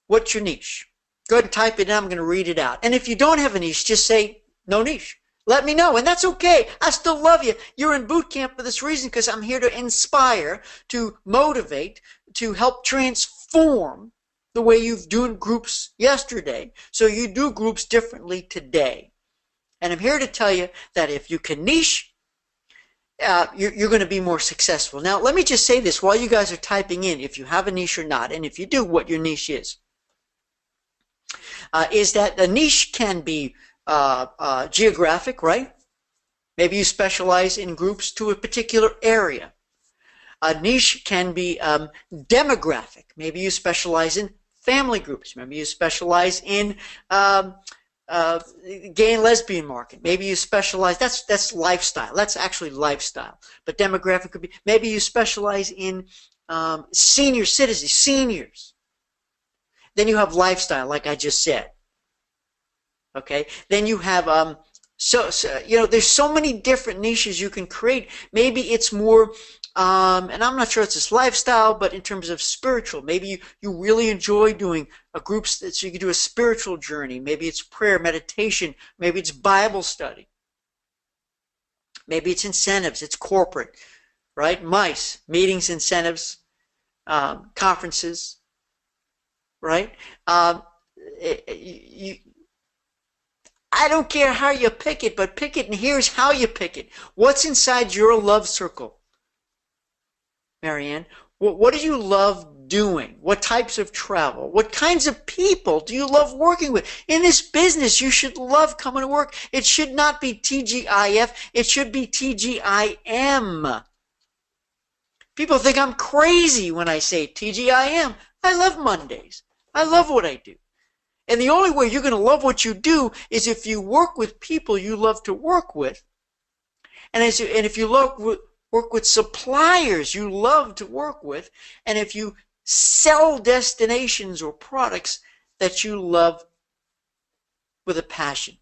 What's your niche? Go ahead and type it in. I'm going to read it out. And if you don't have a niche, just say no niche. Let me know, and that's okay. I still love you. You're in boot camp for this reason, because I'm here to inspire, to motivate, to help transform the way you've done groups yesterday, so you do groups differently today. And I'm here to tell you that if you can niche, you're going to be more successful. Now, let me just say this while you guys are typing in, if you have a niche or not, and if you do, what your niche is that the niche can be geographic, right? Maybe you specialize in groups to a particular area. A niche can be demographic. Maybe you specialize in family groups. Maybe you specialize in gay and lesbian market. Maybe you specialize, that's lifestyle. That's actually lifestyle. But demographic could be, maybe you specialize in senior citizens, seniors. Then you have lifestyle, like I just said. Okay, then you have there's so many different niches you can create. Maybe it's more, and I'm not sure it's this lifestyle, but in terms of spiritual, maybe you really enjoy doing a group, so you can do a spiritual journey. Maybe it's prayer, meditation. Maybe it's Bible study. Maybe it's incentives. It's corporate, right? MICE, meetings, incentives, conferences, right? I don't care how you pick it, but pick it, and here's how you pick it. What's inside your love circle, Marianne? What do you love doing? What types of travel? What kinds of people do you love working with? In this business, you should love coming to work. It should not be TGIF. It should be TGIM. People think I'm crazy when I say TGIM. I love Mondays. I love what I do. And the only way you're going to love what you do is if you work with people you love to work with. And if you work with suppliers you love to work with. And if you sell destinations or products that you love with a passion.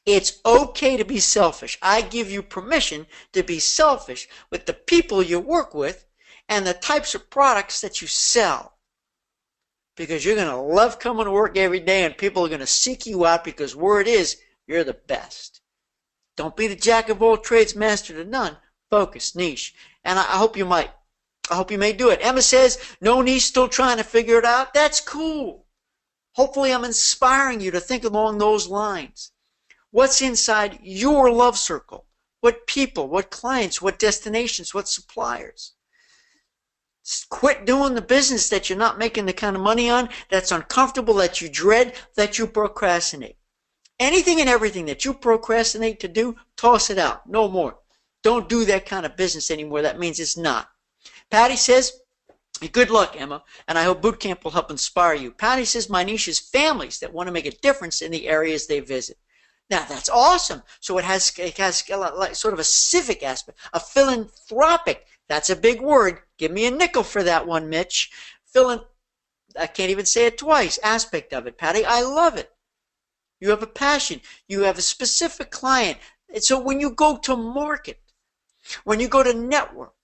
It's okay to be selfish. I give you permission to be selfish with the people you work with and the types of products that you sell. Because you're going to love coming to work every day, and people are going to seek you out because word is you're the best. Don't be the jack of all trades, master to none. Focus, niche. And I hope you might. I hope you may do it. Emma says, no niche, still trying to figure it out. That's cool. Hopefully I'm inspiring you to think along those lines. What's inside your love circle? What people, what clients, what destinations, what suppliers? Quit doing the business that you're not making the kind of money on, that's uncomfortable, that you dread, that you procrastinate. Anything and everything that you procrastinate to do, toss it out. No more. Don't do that kind of business anymore. That means it's not. Patty says, good luck, Emma, and I hope boot camp will help inspire you. Patty says, my niche is families that want to make a difference in the areas they visit. Now, that's awesome. So it has like sort of a civic aspect, a philanthropic. That's a big word. Give me a nickel for that one, Mitch. I can't even say it twice. Aspect of it, Patty. I love it. You have a passion. You have a specific client. And so when you go to market, when you go to network,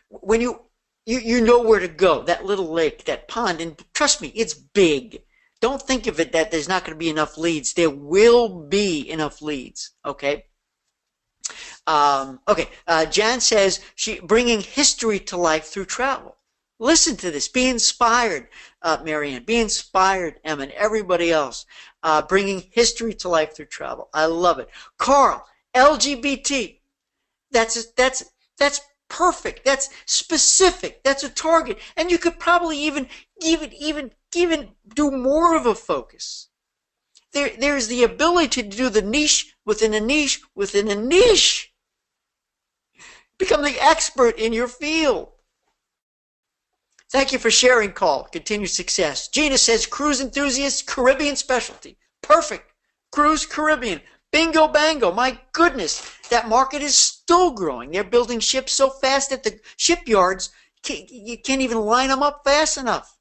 when you know where to go, that little lake, that pond, and trust me, it's big. Don't think of it that there's not going to be enough leads. There will be enough leads, okay? Jan says, bringing history to life through travel. Listen to this. Be inspired, Marianne. Be inspired, Emma, and everybody else. Bringing history to life through travel. I love it. Carl, LGBT. That's perfect. That's specific. That's a target. And you could probably even do more of a focus. There's the ability to do the niche within a niche within a niche. Become the expert in your field. Thank you for sharing, Carl. Continued success. Gina says, cruise enthusiasts, Caribbean specialty. Perfect. Cruise, Caribbean. Bingo, bango. My goodness, that market is still growing. They're building ships so fast at the shipyards, you can't even line them up fast enough.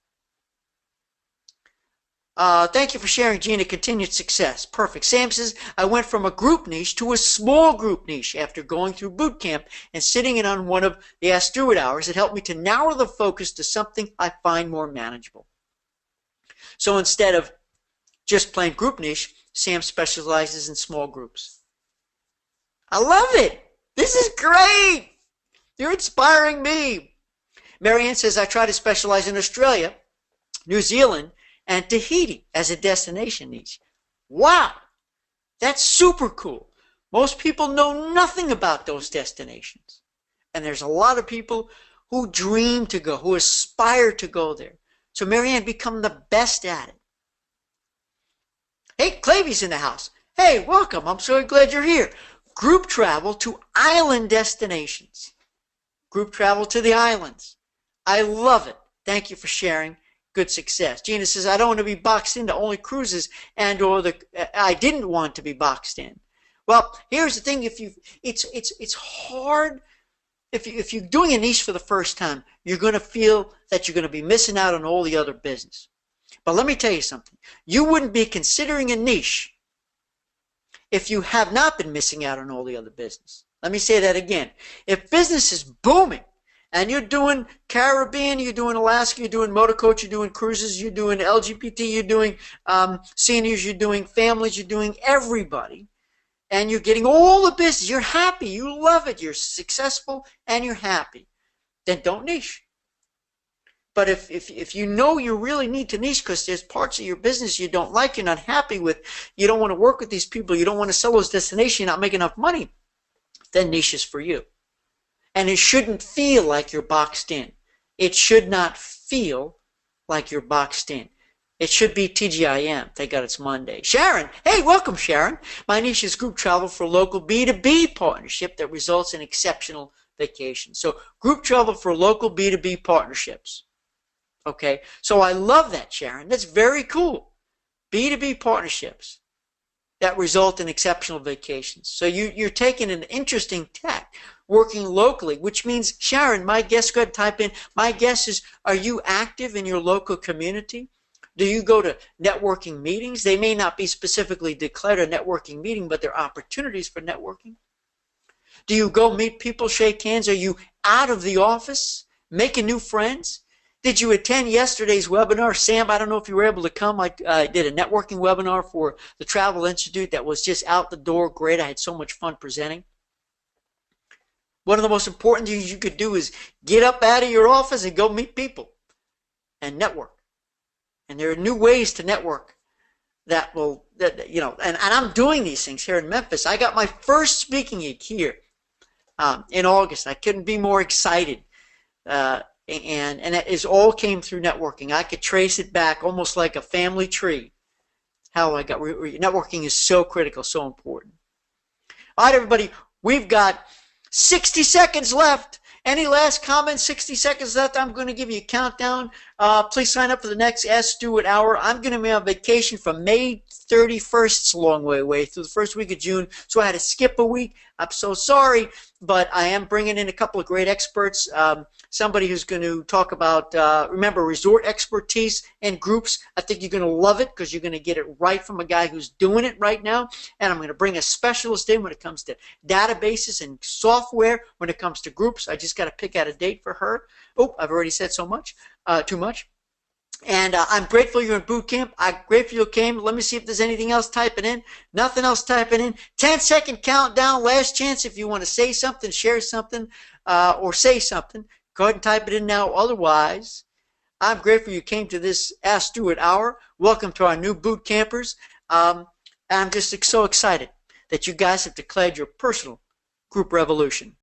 Thank you for sharing, Gina. Continued success. Perfect. Sam says, I went from a group niche to a small group niche after going through boot camp and sitting in on one of the Ask Stuart hours. It helped me to narrow the focus to something I find more manageable. So instead of just plain group niche, Sam specializes in small groups. I love it. This is great. You're inspiring me. Marianne says, I try to specialize in Australia, New Zealand, and Tahiti as a destination niche. Wow, that's super cool. Most people know nothing about those destinations. And there's a lot of people who dream to go, who aspire to go there. So Marianne, become the best at it. Hey, Clavy's in the house. Hey, welcome. I'm so glad you're here. Group travel to island destinations. Group travel to the islands. I love it. Thank you for sharing. Good success. Gina says, I don't want to be boxed into only cruises I didn't want to be boxed in. Well, here's the thing. It's hard. If you're doing a niche for the first time, you're going to feel that you're going to be missing out on all the other business. But let me tell you something. You wouldn't be considering a niche if you have not been missing out on all the other business. Let me say that again. If business is booming and you're doing Caribbean, you're doing Alaska, you're doing motor coach, you're doing cruises, you're doing LGBT, you're doing seniors, you're doing families, you're doing everybody, and you're getting all the business, you're happy, you love it, you're successful, and you're happy, then don't niche. But if you know you really need to niche because there's parts of your business you don't like, you're not happy with, you don't want to work with these people, you don't want to sell those destinations, you're not making enough money, then niche is for you. And it shouldn't feel like you're boxed in. It should not feel like you're boxed in. It should be TGIM. Thank God it's Monday. Sharon. Hey, welcome, Sharon. My niche is group travel for local B2B partnership that results in exceptional vacations. So group travel for local B2B partnerships. Okay, so I love that, Sharon. That's very cool. B2B partnerships that result in exceptional vacations. So you're taking an interesting tack, working locally, which means, Sharon, my guess, go ahead and type in, my guess is, are you active in your local community? Do you go to networking meetings? They may not be specifically declared a networking meeting, but there are opportunities for networking. Do you go meet people, shake hands? Are you out of the office, making new friends? Did you attend yesterday's webinar? Sam, I don't know if you were able to come. I did a networking webinar for the Travel Institute that was just out the door. Great. I had so much fun presenting. One of the most important things you could do is get up out of your office and go meet people and network. And there are new ways to network that will, you know, and I'm doing these things here in Memphis. I got my first speaking gig here in August. I couldn't be more excited. And it is all came through networking. I could trace it back almost like a family tree. How I got networking is so critical, so important. All right, everybody, we've got 60 seconds left. Any last comments? 60 seconds left. I'm going to give you a countdown. Please sign up for the next Ask Stuart Hour. I'm going to be on vacation from May 31st. It's a long way away through the first week of June, so I had to skip a week. I'm so sorry, but I am bringing in a couple of great experts. Somebody who's going to talk about, remember, resort expertise and groups. I think you're going to love it because you're going to get it right from a guy who's doing it right now. And I'm going to bring a specialist in when it comes to databases and software, when it comes to groups. I just got to pick out a date for her. Oh, I've already said so much, too much. And I'm grateful you're in boot camp. I'm grateful you came. Let me see if there's anything else typing in. Nothing else typing in. 10-second countdown. Last chance if you want to say something, share something, or say something. Go ahead and type it in now. Otherwise, I'm grateful you came to this Ask Stuart Hour. Welcome to our new boot campers. I'm just so excited that you guys have declared your personal group revolution.